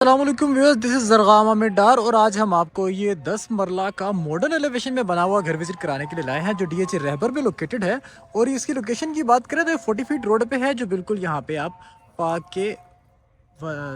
अस्सलामुअलैकुम viewers, this is ज़रगामा में डार और आज हम आपको ये 10 मरला का मॉडर्न एलिवेशन में बना हुआ घर विजिट कराने के लिए लाए हैं जो डीएच रहबर में लोकेटेड है। और इसकी लोकेशन की बात करें तो ये 40 फीट रोड पे है जो बिल्कुल यहाँ पे आप पार्क के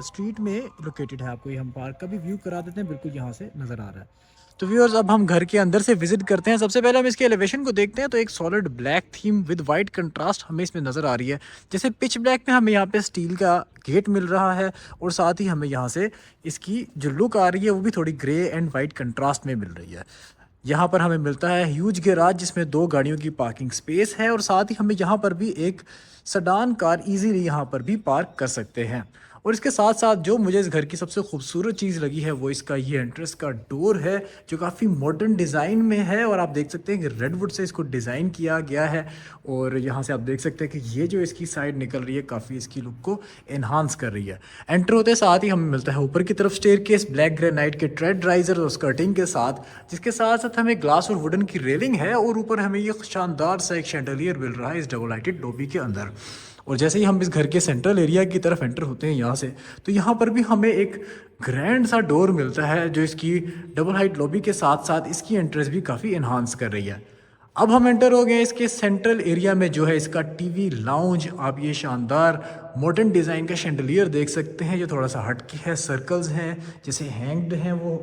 स्ट्रीट में लोकेटेड है। आपको ये हम पार्क का भी व्यू करा देते हैं, बिल्कुल यहाँ से नज़र आ रहा है। तो व्यूअर्स अब हम घर के अंदर से विजिट करते हैं। सबसे पहले हम इसके एलिवेशन को देखते हैं तो एक solid black theme with white contrast हमें इसमें नज़र आ रही है। जैसे पिच ब्लैक में हमें यहाँ पे स्टील का गेट मिल रहा है और साथ ही हमें यहाँ से इसकी जो लुक आ रही है वो भी थोड़ी ग्रे एंड वाइट कंट्रास्ट में मिल रही है। यहाँ पर हमें मिलता है ह्यूज गैराज जिसमें 2 गाड़ियों की पार्किंग स्पेस है और साथ ही हमें यहाँ पर भी एक सडान कार इजीली यहाँ पर भी पार्क कर सकते हैं। और इसके साथ साथ जो मुझे इस घर की सबसे खूबसूरत चीज़ लगी है वो इसका ये एंट्रेंस का डोर है जो काफ़ी मॉडर्न डिज़ाइन में है और आप देख सकते हैं कि रेडवुड से इसको डिज़ाइन किया गया है। और यहाँ से आप देख सकते हैं कि ये जो इसकी साइड निकल रही है काफ़ी इसकी लुक को एनहांस कर रही है। एंटर होते साथ ही हमें मिलता है ऊपर की तरफ स्टेयरकेस ब्लैक ग्रेनाइट के ट्रेड राइजर और स्कर्टिंग के साथ, जिसके साथ साथ हमें ग्लास और वुडन की रेलिंग है और ऊपर हमें ये शानदार सा एक शैंडलियर मिल रहा है इस डबल लाइटेड लॉबी के अंदर। और जैसे ही हम इस घर के सेंट्रल एरिया की तरफ एंटर होते हैं यहाँ से, तो यहाँ पर भी हमें एक ग्रैंड सा डोर मिलता है जो इसकी डबल हाइट लॉबी के साथ साथ इसकी एंट्रेंस भी काफ़ी इन्हांस कर रही है। अब हम एंटर हो गए इसके सेंट्रल एरिया में जो है इसका टीवी लाउंज। आप ये शानदार मॉडर्न डिज़ाइन का शैंडलियर देख सकते हैं जो थोड़ा सा हटके है, सर्कल्स हैं जैसे हैंग्ड हैं वो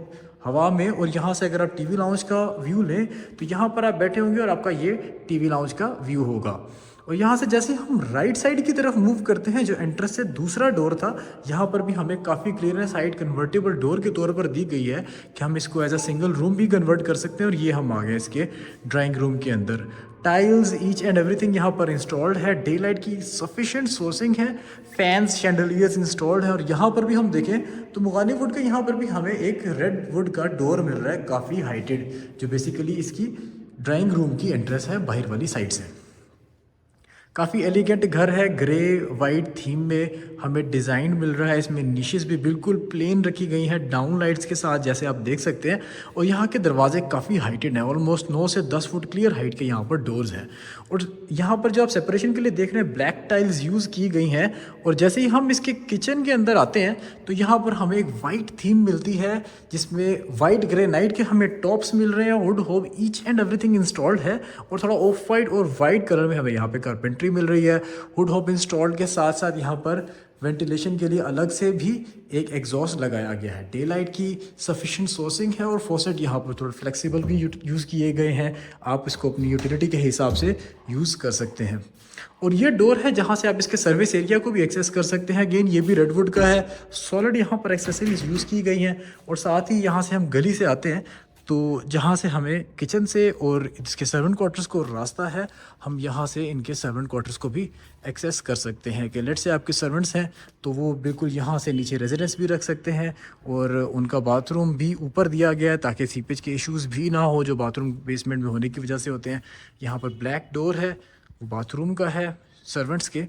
हवा में। और यहाँ से अगर आप टीवी लाउंज का व्यू लें तो यहाँ पर आप बैठे होंगे और आपका ये टीवी लाउंज का व्यू होगा। और यहाँ से जैसे हम राइट साइड की तरफ मूव करते हैं जो एंट्रेंस से दूसरा डोर था, यहाँ पर भी हमें काफ़ी क्लियरनेस साइड कन्वर्टेबल डोर के तौर पर दी गई है कि हम इसको एज अ सिंगल रूम भी कन्वर्ट कर सकते हैं। और ये हम आ गए इसके ड्राइंग रूम के अंदर। टाइल्स ईच एंड एवरीथिंग यहाँ पर इंस्टॉल्ड है, डे लाइट की सफिशिएंट सोर्सिंग है, फैंस शैंडलियर्स इंस्टॉल्ड है। और यहाँ पर भी हम देखें तो मुगानी वुड का यहाँ पर भी हमें एक रेड वुड का डोर मिल रहा है काफ़ी हाइटेड, जो बेसिकली इसकी ड्राइंग रूम की एंट्रेंस है बाहर वाली साइड से। काफ़ी एलिगेंट घर है, ग्रे वाइट थीम में हमें डिज़ाइन मिल रहा है। इसमें निशेस भी बिल्कुल प्लेन रखी गई हैं डाउन लाइट्स के साथ जैसे आप देख सकते हैं। और यहाँ के दरवाजे काफ़ी हाइटेड हैं, ऑलमोस्ट 9 से 10 फुट क्लियर हाइट के यहाँ पर डोर्स हैं। और यहाँ पर जो आप सेपरेशन के लिए देख रहे हैं ब्लैक टाइल्स यूज़ की गई हैं। और जैसे ही हम इसके किचन के अंदर आते हैं तो यहाँ पर हमें एक वाइट थीम मिलती है जिसमें वाइट ग्रे नाइट के हमें टॉप्स मिल रहे हैं, वुड होब ईच एंड एवरीथिंग इंस्टॉल्ड है। और थोड़ा ऑफ वाइट और वाइट कलर में हमें यहाँ पे कारपेंट्री मिल रही है। हुड होब इंस्टॉल्ड के साथ साथ यहाँ पर वेंटिलेशन के लिए अलग से भी एक एग्जॉस्ट लगाया गया है। डे लाइट की सफिशिएंट सोर्सिंग है और फॉसेट यहाँ पर थोड़े फ्लेक्सिबल भी यूज़ किए गए हैं, आप इसको अपनी यूटिलिटी के हिसाब से यूज़ कर सकते हैं। और ये डोर है जहाँ से आप इसके सर्विस एरिया को भी एक्सेस कर सकते हैं। अगेन ये भी रेडवुड का है, सॉलिड यहाँ पर एक्सेसरीज यूज़ की गई हैं। और साथ ही यहाँ से हम गली से आते हैं तो जहाँ से हमें किचन से और इसके सर्वेंट क्वार्टर्स को रास्ता है, हम यहाँ से इनके सर्वेंट क्वार्टर्स को भी एक्सेस कर सकते हैं। कि लेट से आपके सर्वेंट्स हैं तो वो बिल्कुल यहाँ से नीचे रेजिडेंस भी रख सकते हैं। और उनका बाथरूम भी ऊपर दिया गया है ताकि सीपेज के इश्यूज़ भी ना हो जो बाथरूम बेसमेंट में होने की वजह से होते हैं। यहाँ पर ब्लैक डोर है, वो बाथरूम का है सर्वेंट्स के।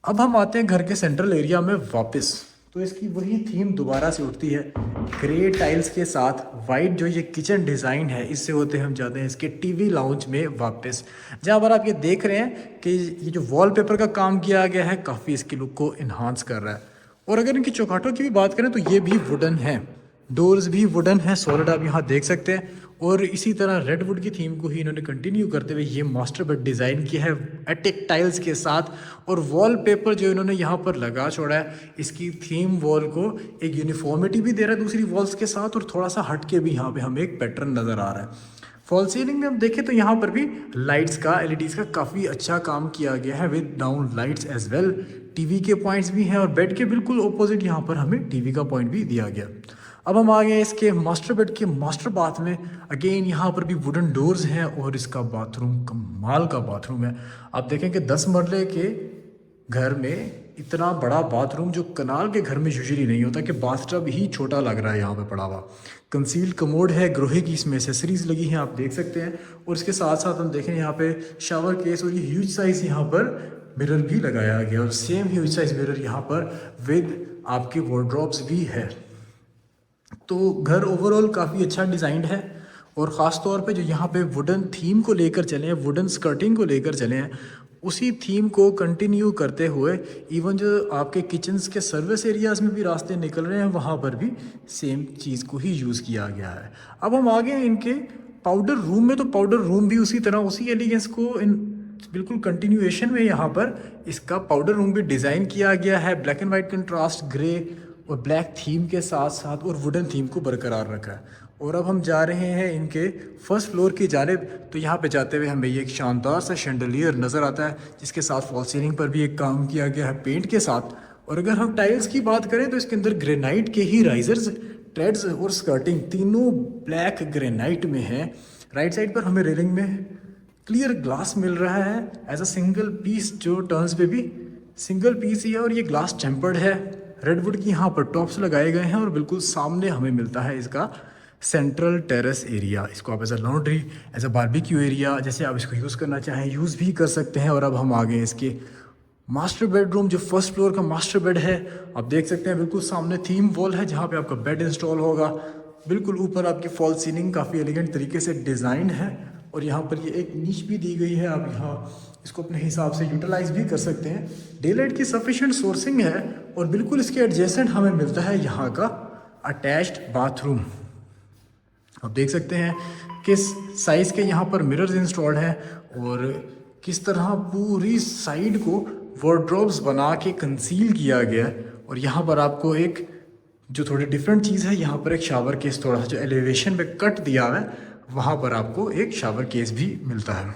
अब हम आते हैं घर के सेंट्रल एरिया में वापस, तो इसकी वही थीम दोबारा से उठती है ग्रे टाइल्स के साथ वाइट जो ये किचन डिज़ाइन है। इससे होते हम जाते हैं इसके टीवी लाउंज में वापस, जहाँ पर आप ये देख रहे हैं कि ये जो वॉलपेपर का काम किया गया है काफ़ी इसकी लुक को इन्हांस कर रहा है। और अगर इनकी चौखाटों की भी बात करें तो ये भी वुडन है, डोर्स भी वुडन है, सॉलिड आप यहाँ देख सकते हैं। और इसी तरह रेडवुड की थीम को ही इन्होंने कंटिन्यू करते हुए ये मास्टर बेड डिज़ाइन किया है एटिक टाइल्स के साथ। और वॉलपेपर जो इन्होंने यहाँ पर लगा छोड़ा है इसकी थीम वॉल को एक यूनिफॉर्मिटी भी दे रहा है दूसरी वॉल्स के साथ, और थोड़ा सा हट के भी यहाँ पे हमें एक पैटर्न नज़र आ रहा है। फॉल सीलिंग में हम देखें तो यहाँ पर भी लाइट्स का एलईडीज़ का काफ़ी अच्छा काम किया गया है with down lights as well. TV के पॉइंट्स भी हैं और बेड के बिल्कुल ऑपोजिट यहाँ पर हमें टीवी का पॉइंट भी दिया गया। अब हम आ गए इसके मास्टर बेड के मास्टर बाथ में। अगेन यहाँ पर भी वुडन डोर्स हैं और इसका बाथरूम कमाल का बाथरूम है। आप देखें कि 10 मरले के घर में इतना बड़ा बाथरूम जो कनाल के घर में यूजुअली नहीं होता, कि बाथटब ही छोटा लग रहा है यहाँ पे पड़ा हुआ। कंसील्ड कमोड है, ग्रोहे की इसमें एसेसरीज लगी हैं आप देख सकते हैं। और इसके साथ साथ हम देखें यहाँ पे शावर केस और ये ह्यूज साइज यहाँ पर मिरर भी लगाया गया और सेम ह्यूज साइज मिरर यहाँ पर विद आपके वार्डरोब्स भी है। तो घर ओवरऑल काफ़ी अच्छा डिज़ाइंड है। और ख़ास तौर पे जो यहाँ पे वुडन थीम को लेकर चले हैं, वुडन स्कर्टिंग को लेकर चले हैं, उसी थीम को कंटिन्यू करते हुए इवन जो आपके किचन्स के सर्विस एरियाज़ में भी रास्ते निकल रहे हैं वहाँ पर भी सेम चीज़ को ही यूज़ किया गया है। अब हम आगे हैं इनके पाउडर रूम में, तो पाउडर रूम भी उसी तरह उसी एलिगेंस को इन बिल्कुल कंटिन्यूएशन में यहाँ पर इसका पाउडर रूम भी डिज़ाइन किया गया है। Black and white contrast, grey और ब्लैक थीम के साथ साथ और वुडन थीम को बरकरार रखा है। और अब हम जा रहे हैं इनके फर्स्ट फ्लोर की जानिब, तो यहाँ पे जाते हुए हमें ये एक शानदार सा शैंडलियर नज़र आता है जिसके साथ फॉल सीलिंग पर भी एक काम किया गया है पेंट के साथ। और अगर हम टाइल्स की बात करें तो इसके अंदर ग्रेनाइट के ही राइजर्स, ट्रेड्स और स्कर्टिंग तीनों ब्लैक ग्रेनाइट में है। राइट साइड पर हमें रेलिंग में क्लियर ग्लास मिल रहा है एज अ सिंगल पीस, जो टर्न्स पे भी सिंगल पीस ही है और ये ग्लास टेम्पर्ड है। रेडवुड की यहाँ पर टॉप्स लगाए गए हैं और बिल्कुल सामने हमें मिलता है इसका सेंट्रल टेरेस एरिया। इसको आप as a laundry, as a barbecue area, जैसे आप इसको यूज़ करना चाहें यूज़ भी कर सकते हैं। और अब हम आ गए इसके मास्टर बेडरूम, जो फर्स्ट फ्लोर का मास्टर बेड है। आप देख सकते हैं बिल्कुल सामने थीम वॉल है जहाँ पे आपका बेड इंस्टॉल होगा। बिल्कुल ऊपर आपकी फॉल सीलिंग काफ़ी एलिगेंट तरीके से डिज़ाइन है और यहाँ पर ये एक नीच भी दी गई है। आप यहाँ इसको अपने हिसाब से यूटिलाइज भी कर सकते हैं। डे लाइट की सफिशिएंट सोर्सिंग है और बिल्कुल इसके एडजेसेंट हमें मिलता है यहाँ का अटैच्ड बाथरूम। आप देख सकते हैं किस साइज़ के यहाँ पर मिरर्स इंस्टॉल्ड हैं और किस तरह पूरी साइड को वार्डरोब्स बना के कंसील किया गया है। और यहाँ पर आपको एक जो थोड़ी डिफरेंट चीज़ है, यहाँ पर एक शावर केस थोड़ा सा जो एलिवेशन में कट दिया हुआ है वहाँ पर आपको एक शावर केस भी मिलता है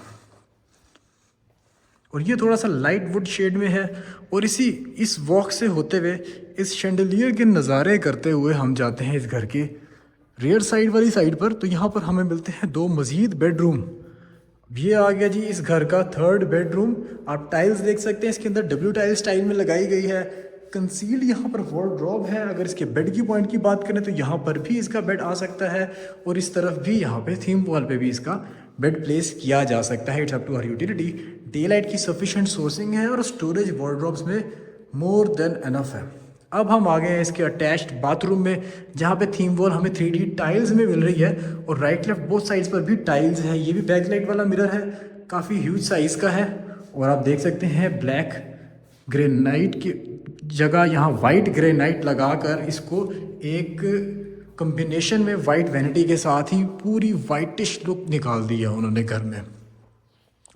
और ये थोड़ा सा लाइट वुड शेड में है। और इस वॉक से होते हुए इस शैंडलियर के नज़ारे करते हुए हम जाते हैं इस घर के रियर साइड वाली साइड पर। तो यहाँ पर हमें मिलते हैं दो मज़ीद बेडरूम। ये आ गया जी इस घर का थर्ड बेडरूम। आप टाइल्स देख सकते हैं इसके अंदर डब्ल्यू टाइल स्टाइल में लगाई गई है। कंसील यहाँ पर वार्डरोब है। अगर इसके बेड की पॉइंट की बात करें तो यहाँ पर भी इसका बेड आ सकता है और इस तरफ भी यहाँ पे थीम वॉल पे भी इसका बेड प्लेस किया जा सकता है। It's up to her utility. Daylight की सफिशिएंट सोर्सिंग है और स्टोरेज वार्डरोब्स में मोर देन एनफ है। अब हम आ गए हैं इसके अटैच्ड बाथरूम में जहाँ पे थीम वॉल हमें 3D टाइल्स में मिल रही है और राइट लेफ्ट बोथ साइड्स पर भी टाइल्स है। ये भी बैकलाइट वाला मिरर है, काफ़ी ह्यूज साइज़ का है। और आप देख सकते हैं ब्लैक ग्रेनाइट की जगह यहाँ वाइट ग्रेनाइट लगाकर इसको एक कॉम्बिनेशन में वाइट वैनिटी के साथ ही पूरी वाइटिश लुक निकाल दी है उन्होंने घर में।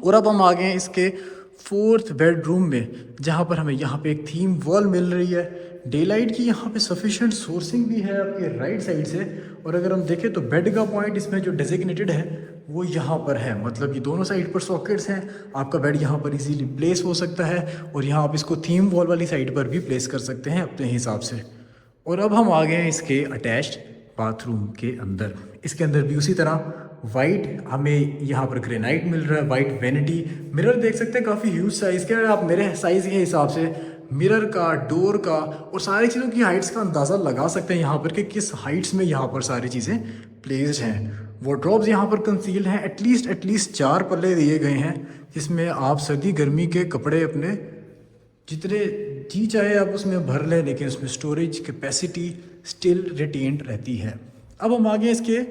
और अब हम आ गए हैं इसके फोर्थ बेडरूम में जहाँ पर हमें यहाँ पे एक थीम वॉल मिल रही है। डे लाइट की यहाँ पे सफिशिएंट सोर्सिंग भी है आपके राइट साइड से। और अगर हम देखें तो बेड का पॉइंट इसमें जो डेजिग्नेटेड है वो यहाँ पर है, मतलब ये दोनों साइड पर सॉकेट्स हैं। आपका बेड यहाँ पर इजीली प्लेस हो सकता है और यहाँ आप इसको थीम वॉल वाली साइड पर भी प्लेस कर सकते हैं अपने हिसाब से। और अब हम आ गए हैं इसके अटैच्ड बाथरूम के अंदर। इसके अंदर भी उसी तरह वाइट हमें यहाँ पर ग्रेनाइट मिल रहा है, वाइट वैनिटी। मिरर देख सकते हैं काफ़ी ह्यूज साइज़ के। आप मेरे साइज़ के हिसाब से मिरर का, डोर का और सारी चीज़ों की हाइट्स का अंदाज़ा लगा सकते हैं यहाँ पर कि किस हाइट्स में यहाँ पर सारी चीज़ें प्लेस्ड हैं। वार्डरोब्स यहाँ पर कंसील हैं। एटलीस्ट 4 पल्ले दिए गए हैं जिसमें आप सर्दी गर्मी के कपड़े अपने जितने जी चाहे आप उसमें भर लें, लेकिन उसमें स्टोरेज कैपेसिटी स्टिल रिटेन्ड रहती है। अब हम आगे इसके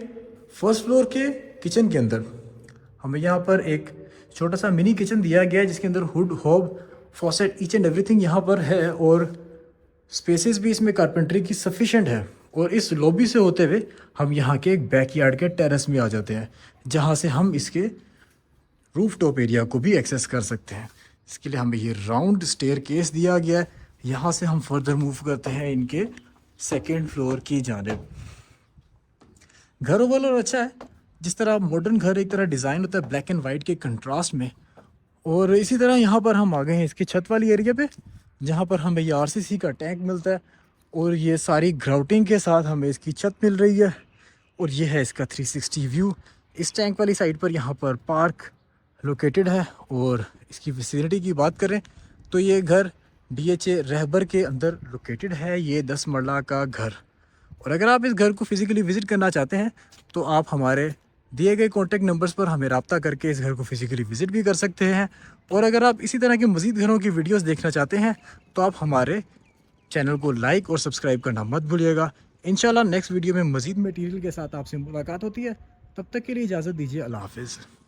फर्स्ट फ्लोर के किचन के अंदर हमें यहाँ पर एक छोटा सा मिनी किचन दिया गया है जिसके अंदर hood, hob, faucet, each and everything यहाँ पर है और स्पेसेस भी इसमें कारपेंट्री की सफिशिएंट है। और इस लॉबी से होते हुए हम यहाँ के एक बैकयार्ड के टेरेस में आ जाते हैं जहाँ से हम इसके रूफ टॉप एरिया को भी एक्सेस कर सकते हैं। इसके लिए हमें ये राउंड स्टेयर केस दिया गया है। यहाँ से हम फर्दर मूव करते हैं इनके सेकेंड फ्लोर की जानिब। घर ओवरऑल अच्छा है, जिस तरह मॉडर्न घर एक तरह डिज़ाइन होता है ब्लैक एंड वाइट के कंट्रास्ट में। और इसी तरह यहाँ पर हम आ गए हैं इसकी छत वाली एरिया पे जहाँ पर हमें ये RCC का टैंक मिलता है और ये सारी ग्राउटिंग के साथ हमें इसकी छत मिल रही है। और ये है इसका 360 व्यू। इस टैंक वाली साइड पर यहाँ पर पार्क लोकेटेड है। और इसकी विसिनिटी की बात करें तो ये घर DHA रहबर के अंदर लोकेटेड है, ये 10 मरला का घर। और अगर आप इस घर को फिज़िकली विज़िट करना चाहते हैं तो आप हमारे दिए गए कॉन्टैक्ट नंबर्स पर हमें रब्ता करके इस घर को फिज़िकली विज़िट भी कर सकते हैं। और अगर आप इसी तरह के मज़ीद घरों की वीडियोस देखना चाहते हैं तो आप हमारे चैनल को लाइक और सब्सक्राइब करना मत भूलिएगा। इंशाल्लाह नेक्स्ट वीडियो में मज़ीद मटेरियल के साथ आपसे मुलाकात होती है। तब तक के लिए इजाज़त दीजिए। अल्लाह हाफ़िज़।